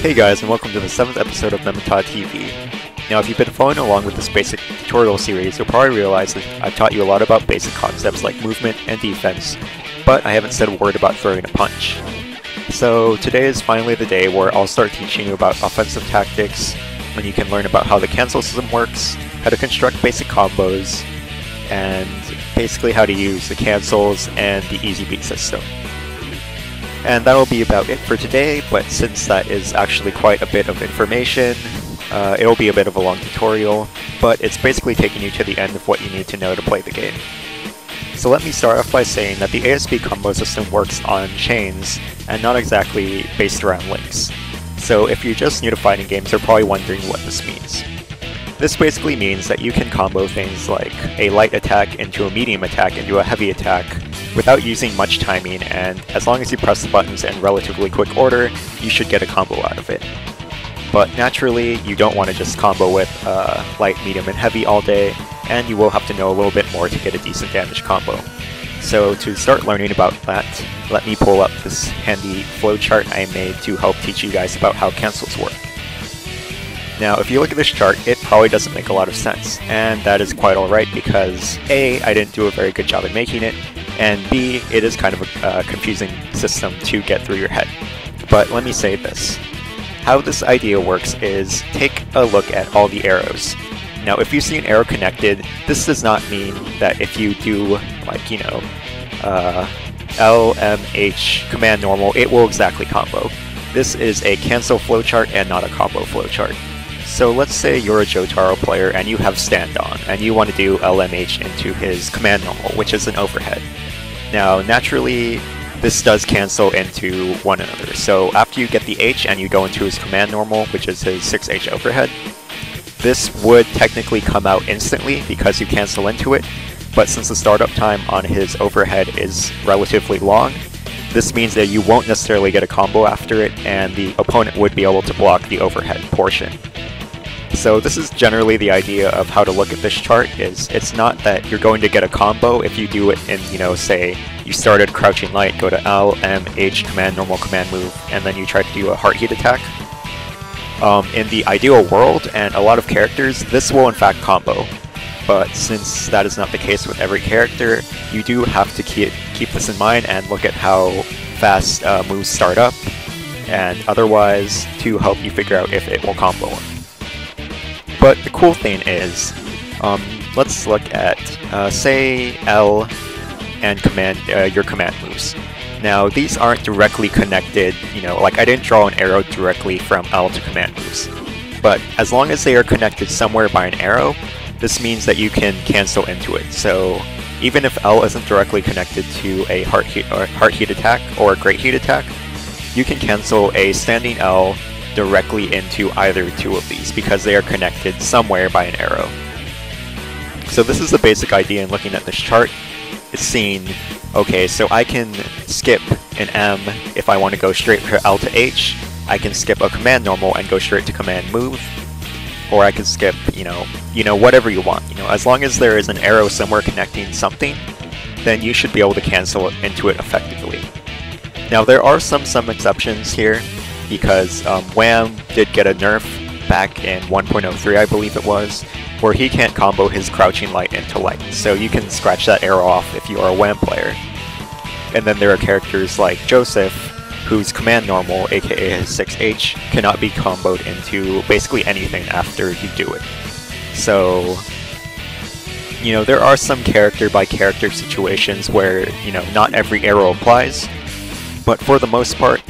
Hey guys, and welcome to the 7th episode of Memetaa TV. Now, if you've been following along with this basic tutorial series, you'll probably realize that I've taught you a lot about basic concepts like movement and defense, but I haven't said a word about throwing a punch. So today is finally the day where I'll start teaching you about offensive tactics, when you can learn about how the cancel system works, how to construct basic combos, and basically how to use the cancels and the easy beat system. And that'll be about it for today, but since that is actually quite a bit of information, it'll be a bit of a long tutorial, but it's basically taking you to the end of what you need to know to play the game. So let me start off by saying that the ASB combo system works on chains, and not exactly based around links. So if you're just new to fighting games, you're probably wondering what this means. This basically means that you can combo things like a light attack into a medium attack into a heavy attack without using much timing, and as long as you press the buttons in relatively quick order, you should get a combo out of it. But naturally, you don't want to just combo with light, medium, and heavy all day, and you will have to know a little bit more to get a decent damage combo. So to start learning about that, let me pull up this handy flowchart I made to help teach you guys about how cancels work. Now, if you look at this chart, it probably doesn't make a lot of sense, and that is quite alright because A, I didn't do a very good job in making it, and B, it is kind of a confusing system to get through your head. But let me say this. How this idea works is take a look at all the arrows. Now, if you see an arrow connected, this does not mean that if you do, like, L, M, H, command normal, it will exactly combo. This is a cancel flowchart and not a combo flowchart. So let's say you're a Jotaro player and you have stand on, and you want to do LMH into his command normal, which is an overhead. Now, naturally, this does cancel into one another. So after you get the H and you go into his command normal, which is his 6H overhead, this would technically come out instantly because you cancel into it, but since the startup time on his overhead is relatively long, this means that you won't necessarily get a combo after it, and the opponent would be able to block the overhead portion. So this is generally the idea of how to look at this chart. It's not that you're going to get a combo if you do it in, say you started crouching light, go to L, M, H, command normal, command move, and then you try to do a heart heat attack. In the ideal world, and a lot of characters, this will in fact combo. But since that is not the case with every character, you do have to keep this in mind and look at how fast moves start up, and otherwise to help you figure out if it will combo. But the cool thing is, let's look at, say, L and your command moves. Now, these aren't directly connected, like I didn't draw an arrow directly from L to command moves. But as long as they are connected somewhere by an arrow, this means that you can cancel into it. So even if L isn't directly connected to a heart heat attack or a great heat attack, you can cancel a standing L directly into either two of these because they are connected somewhere by an arrow. So this is the basic idea in looking at this chart. It's seeing, okay, so I can skip an M if I want to go straight to L to H. I can skip a command normal and go straight to command move, or I can skip, whatever you want. As long as there is an arrow somewhere connecting something, then you should be able to cancel into it effectively. Now there are some exceptions here, because Wham did get a nerf back in 1.03, I believe it was, where he can't combo his crouching light into light, so you can scratch that arrow off if you are a Wham player. And then there are characters like Joseph, whose command normal, aka his 6H, cannot be comboed into basically anything after you do it. So, there are some character by character situations where, not every arrow applies, but for the most part,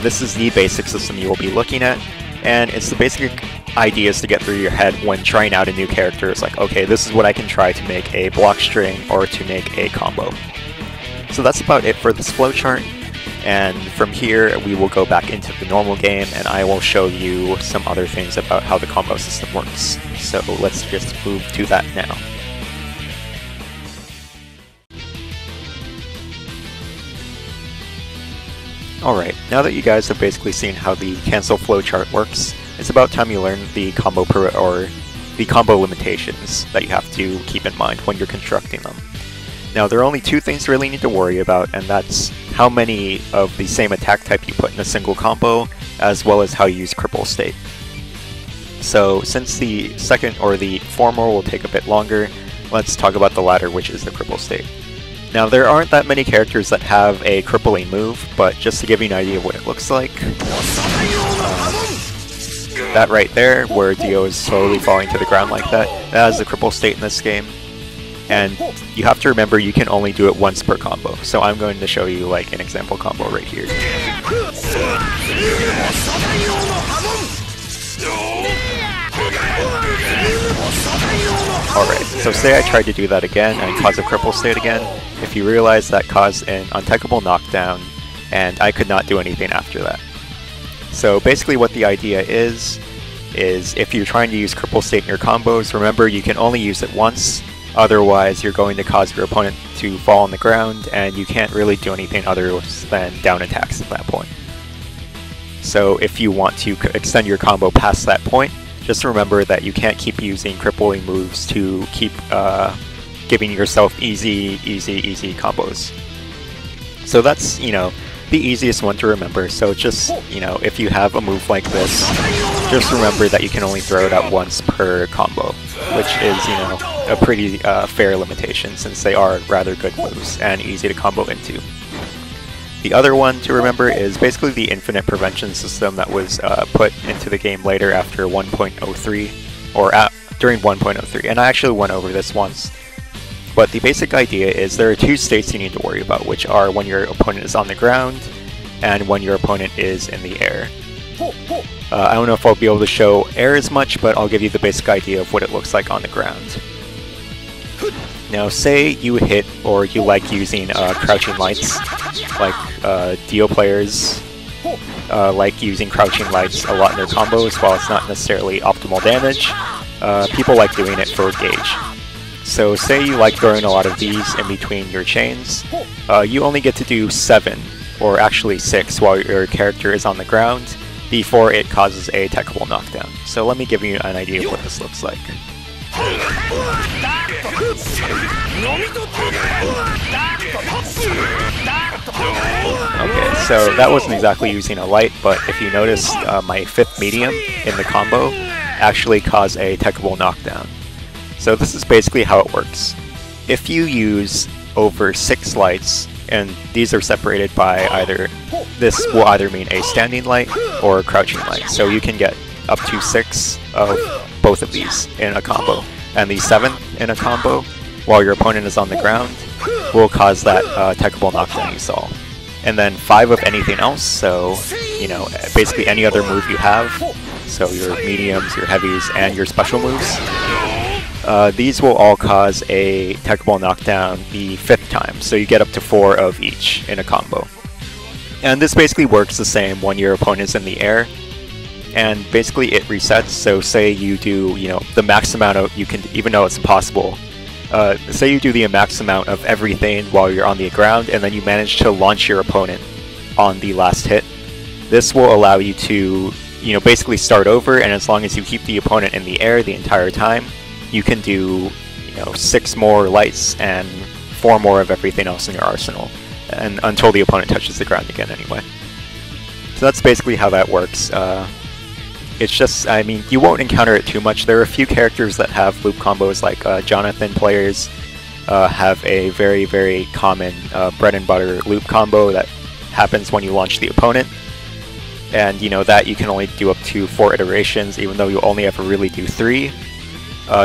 this is the basic system you will be looking at, and it's the basic ideas to get through your head when trying out a new character. It's like, okay, this is what I can try to make a block string or to make a combo. So that's about it for this flowchart, and from here we will go back into the normal game and I will show you some other things about how the combo system works. So let's just move to that now. Alright, now that you guys have basically seen how the cancel flowchart works, it's about time you learn the combo limitations that you have to keep in mind when you're constructing them. Now, there are only two things you really need to worry about, and that's how many of the same attack type you put in a single combo, as well as how you use Cripple State. So since the second or the former will take a bit longer, let's talk about the latter, which is the Cripple State. Now there aren't that many characters that have a crippling move, but just to give you an idea of what it looks like, that right there, where Dio is slowly falling to the ground like that, that is the Cripple State in this game. And you have to remember you can only do it once per combo. So I'm going to show you like an example combo right here. Alright, so say I tried to do that again and cause a Cripple State again. If you realize that caused an untechable knockdown, and I could not do anything after that. So basically what the idea is if you're trying to use Cripple State in your combos, remember you can only use it once. Otherwise, you're going to cause your opponent to fall on the ground, and you can't really do anything other than down attacks at that point. So if you want to extend your combo past that point, just remember that you can't keep using crippling moves to keep giving yourself easy combos. So that's, you know, the easiest one to remember. So just, you know, if you have a move like this, just remember that you can only throw it out once per combo, which is, you know, a pretty fair limitation since they are rather good moves and easy to combo into. The other one to remember is basically the infinite prevention system that was put into the game later after 1.03, or during 1.03, and I actually went over this once. But the basic idea is there are two states you need to worry about, which are when your opponent is on the ground and when your opponent is in the air. I don't know if I'll be able to show air as much, but I'll give you the basic idea of what it looks like on the ground. Now say you hit or you like using crouching lights, like Dio players like using crouching lights a lot in their combos. While it's not necessarily optimal damage, people like doing it for gauge. So say you like throwing a lot of these in between your chains, you only get to do 7, or actually 6, while your character is on the ground before it causes a techable knockdown. So let me give you an idea of what this looks like. Okay, so that wasn't exactly using a light, but if you notice, my 5th medium in the combo actually caused a techable knockdown. So this is basically how it works. If you use over 6 lights, and these are separated by either, this will either mean a standing light or a crouching light. So you can get up to 6 of both of these in a combo. And the 7th in a combo, while your opponent is on the ground, will cause that techable knockdown you saw. And then 5 of anything else, so, you know, basically any other move you have, so your mediums, your heavies, and your special moves, these will all cause a techable knockdown the 5th time, so you get up to 4 of each in a combo. And this basically works the same when your opponent is in the air, and basically it resets. So say you do, you know, the max amount of, you can, even though it's impossible, say you do the max amount of everything while you're on the ground, and then you manage to launch your opponent on the last hit. This will allow you to, you know, basically start over, and as long as you keep the opponent in the air the entire time, you can do, you know, 6 more lights and 4 more of everything else in your arsenal, and until the opponent touches the ground again anyway. So that's basically how that works. It's just, I mean, you won't encounter it too much. There are a few characters that have loop combos, like Jonathan players have a very common bread and butter loop combo that happens when you launch the opponent. And, you know, that you can only do up to 4 iterations, even though you only ever really do 3.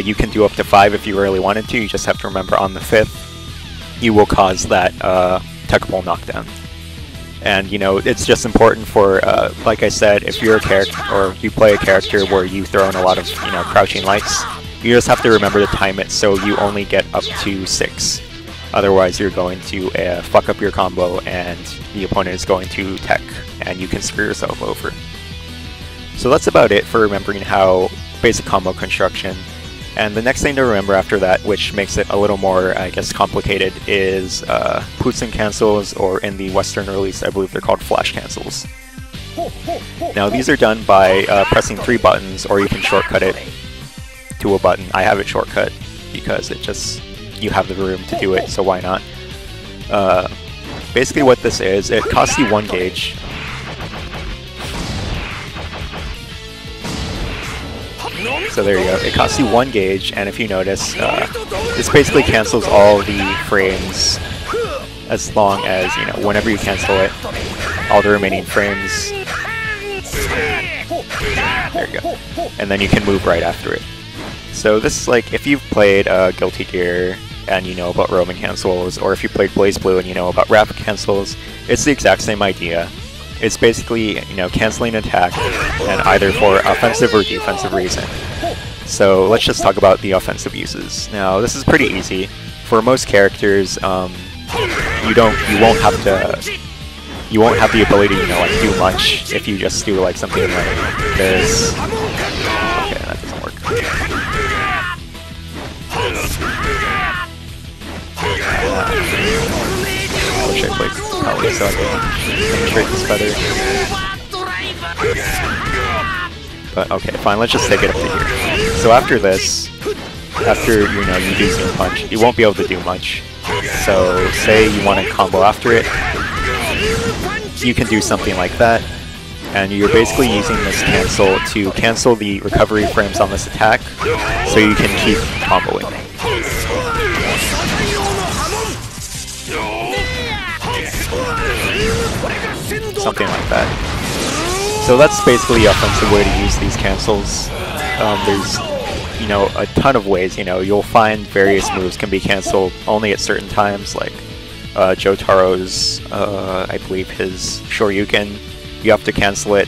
You can do up to 5 if you really wanted to. You just have to remember on the 5th, you will cause that techable knockdown. And, you know, it's just important for, like I said, if you're a character, or you play a character where you throw in a lot of, you know, crouching lights, you just have to remember to time it so you only get up to 6. Otherwise, you're going to fuck up your combo, and the opponent is going to tech, and you can screw yourself over. So that's about it for remembering how basic combo construction. And the next thing to remember after that, which makes it a little more, I guess, complicated, is Poutine cancels, or in the Western release, I believe they're called flash cancels. Now these are done by pressing 3 buttons, or you can shortcut it to a button. I have it shortcut because it just, you have the room to do it, so why not? basically what this is, it costs you 1 gauge. So there you go, it costs you 1 gauge, and if you notice, this basically cancels all the frames as long as, you know, whenever you cancel it, all the remaining frames. There you go. And then you can move right after it. So this is like, if you've played Guilty Gear and you know about roaming cancels, or if you played BlazBlue and you know about rapid cancels, it's the exact same idea. It's basically, you know, canceling an attack, and either for offensive or defensive reason. So let's just talk about the offensive uses. Now this is pretty easy. For most characters, you won't have the ability to, you know, like do much if you just do like something like this. Okay, that doesn't work. I wish I played Poly so I could penetrate this better. But okay, fine, let's just take it up to here. So after this, after, you know, you do Zoom Punch, you won't be able to do much. So say you want to combo after it, you can do something like that, and you're basically using this cancel to cancel the recovery frames on this attack, so you can keep comboing. Something like that. So that's basically the offensive way to use these cancels. There's, you know, a ton of ways. You know, you'll find various moves can be canceled only at certain times, like Jotaro's, I believe his Shoryuken, you have to cancel it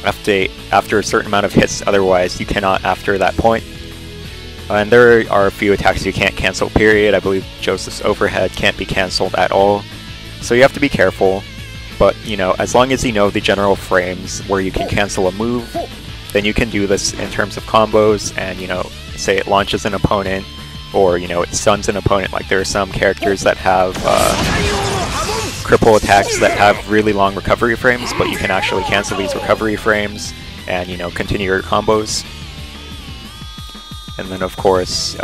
after a certain amount of hits, otherwise you cannot after that point. And there are a few attacks you can't cancel, period. I believe Joseph's overhead can't be cancelled at all. So you have to be careful, but, you know, as long as you know the general frames where you can cancel a move, then you can do this in terms of combos, and, you know, say it launches an opponent, or, you know, it stuns an opponent. Like, there are some characters that have cripple attacks that have really long recovery frames, but you can actually cancel these recovery frames and, you know, continue your combos. And then, of course,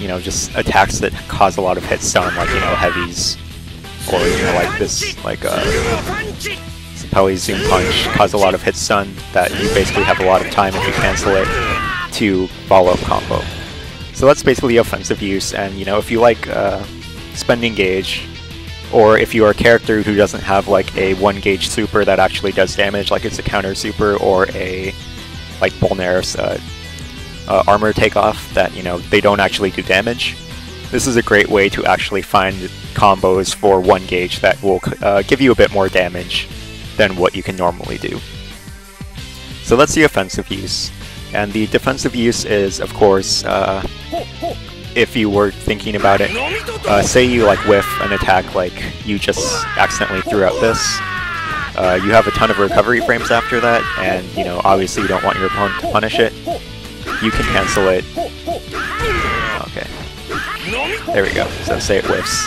you know, just attacks that cause a lot of hit stun, like, you know, heavies, or, you know, like this, like, Pele's Zoom Punch cause a lot of hit stun that you basically have a lot of time if you cancel it to follow up combo. So that's basically the offensive use, and, you know, if you like spending gauge, or if you are a character who doesn't have like a 1 gauge super that actually does damage, like it's a counter super, or a like Bolnar's armor takeoff that, you know, they don't actually do damage, this is a great way to actually find combos for 1 gauge that will give you a bit more damage than what you can normally do. So that's the offensive use. And the defensive use is, of course, if you were thinking about it, say you like whiff an attack, like you just accidentally threw out this, you have a ton of recovery frames after that, and, you know, obviously you don't want your opponent to punish it. You can cancel it. Okay. There we go. So say it whiffs.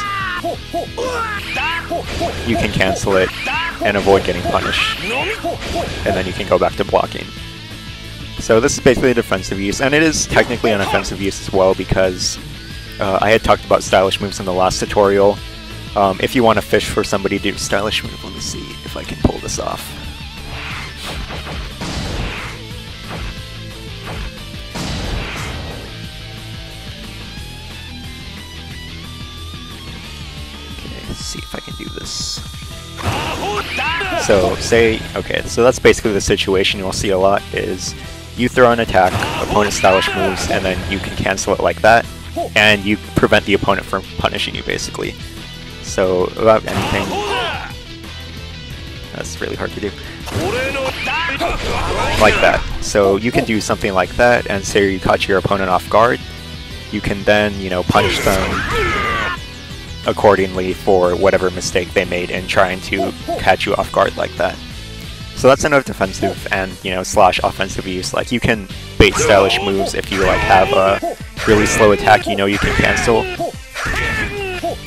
You can cancel it and avoid getting punished. And then you can go back to blocking. So this is basically a defensive use, and it is technically an offensive use as well, because I had talked about stylish moves in the last tutorial. If you want to fish for somebody to do stylish move, let me see if I can pull this off. Okay, let's see if I can do this. So say, okay, so that's basically the situation you'll see a lot, is you throw an attack, opponent stylish moves, and then you can cancel it like that, and you prevent the opponent from punishing you, basically. So, without anything, that's really hard to do. Like that. So you can do something like that, and say you caught your opponent off guard, you can then, you know, punish them accordingly for whatever mistake they made in trying to catch you off guard like that. So that's another defensive and, you know, slash offensive use. Like, you can bait stylish moves if you like have a really slow attack you know you can cancel.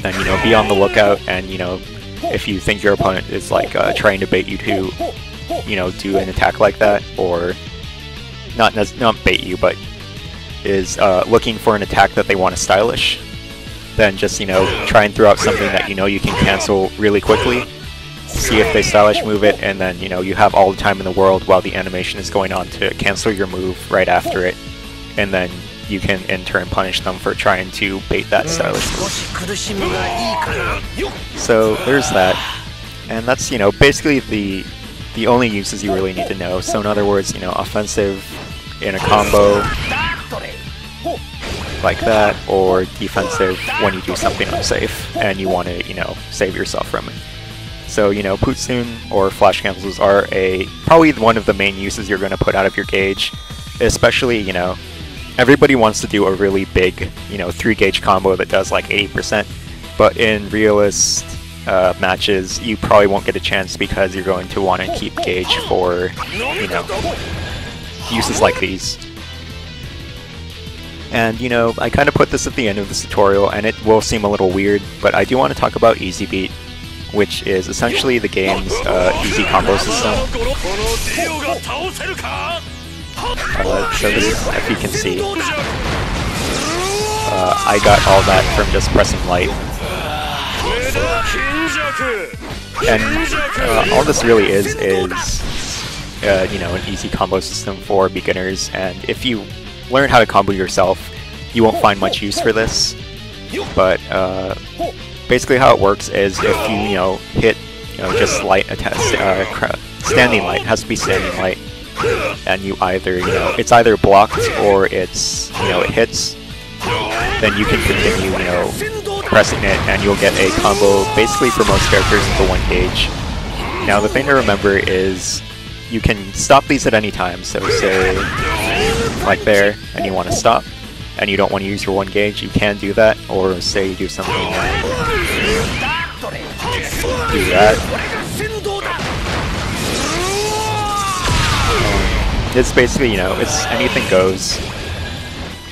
Then, you know, be on the lookout, and, you know, if you think your opponent is like trying to bait you to, you know, do an attack like that, or not bait you, but is looking for an attack that they want to stylish, then just, you know, try and throw out something that you know you can cancel really quickly. See if they stylish move it, and then, you know, you have all the time in the world while the animation is going on to cancel your move right after it, and then you can in turn punish them for trying to bait that stylish move. So there's that, and that's, you know, basically the only uses you really need to know. So in other words, you know, offensive in a combo like that, or defensive when you do something unsafe and you want to, you know, save yourself from it. So, you know, Putsun or flash cancels are probably one of the main uses you're going to put out of your gauge, especially, you know, everybody wants to do a really big, you know, 3-gauge combo that does like 80%, but in realist matches, you probably won't get a chance because you're going to want to keep gauge for, you know, uses like these. And, you know, I kind of put this at the end of this tutorial, and it will seem a little weird, but I do want to talk about Easy Beat, which is essentially the game's easy combo system. So this is, if you can see, I got all that from just pressing light. And all this really is you know, an easy combo system for beginners, and if you learn how to combo yourself, you won't find much use for this. But basically how it works is if you know, hit, you know, just light standing light, it has to be standing light, and you either, you know, it's either blocked or it's, you know, it hits, then you can continue, you know, pressing it, and you'll get a combo basically for most characters into 1 gauge. Now the thing to remember is you can stop these at any time, so say like there, and you want to stop, and you don't want to use your 1 gauge, you can do that, or say you do something like do that. It's basically, you know, it's anything goes,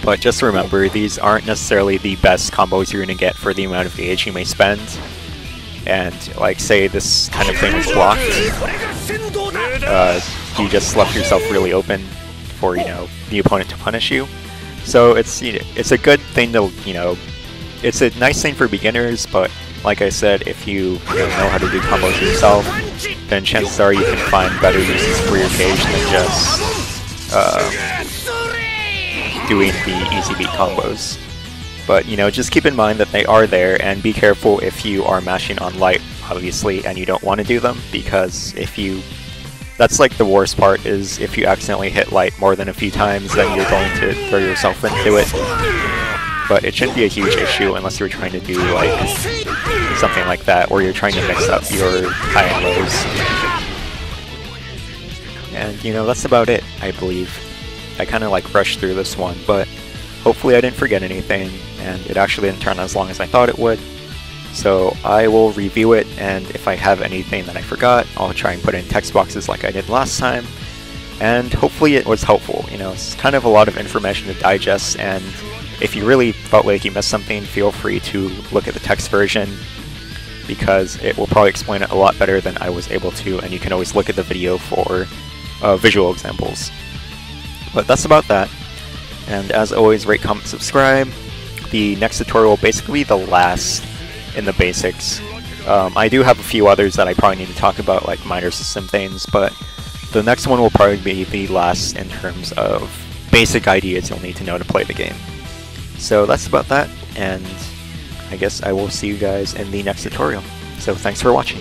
but just remember, these aren't necessarily the best combos you're going to get for the amount of gauge you may spend. And like, say this kind of thing was blocked, you just left yourself really open for, you know, the opponent to punish you. So it's, you know, it's a good thing to, you know, it's a nice thing for beginners, but like I said, if you know how to do combos yourself, then chances are you can find better uses for your gauge than just doing the easy beat combos. But, you know, just keep in mind that they are there, and be careful if you are mashing on light, obviously, and you don't want to do them, because if you... That's like the worst part, is if you accidentally hit light more than a few times, then you're going to throw yourself into it. But it shouldn't be a huge issue unless you're trying to do like something like that, where you're trying to mix up your high and lows. And, you know, that's about it, I believe. I kind of like rushed through this one, but hopefully I didn't forget anything, and it actually didn't turn as long as I thought it would. So I will review it, and if I have anything that I forgot, I'll try and put in text boxes like I did last time. And hopefully it was helpful. You know, it's kind of a lot of information to digest, and if you really felt like you missed something, feel free to look at the text version, because it will probably explain it a lot better than I was able to, and you can always look at the video for visual examples. But that's about that. And as always, rate, comment, subscribe. The next tutorial will basically be the last in the basics. I do have a few others that I probably need to talk about, like minor system things, but the next one will probably be the last in terms of basic ideas you'll need to know to play the game. So that's about that, and I guess I will see you guys in the next tutorial. So thanks for watching.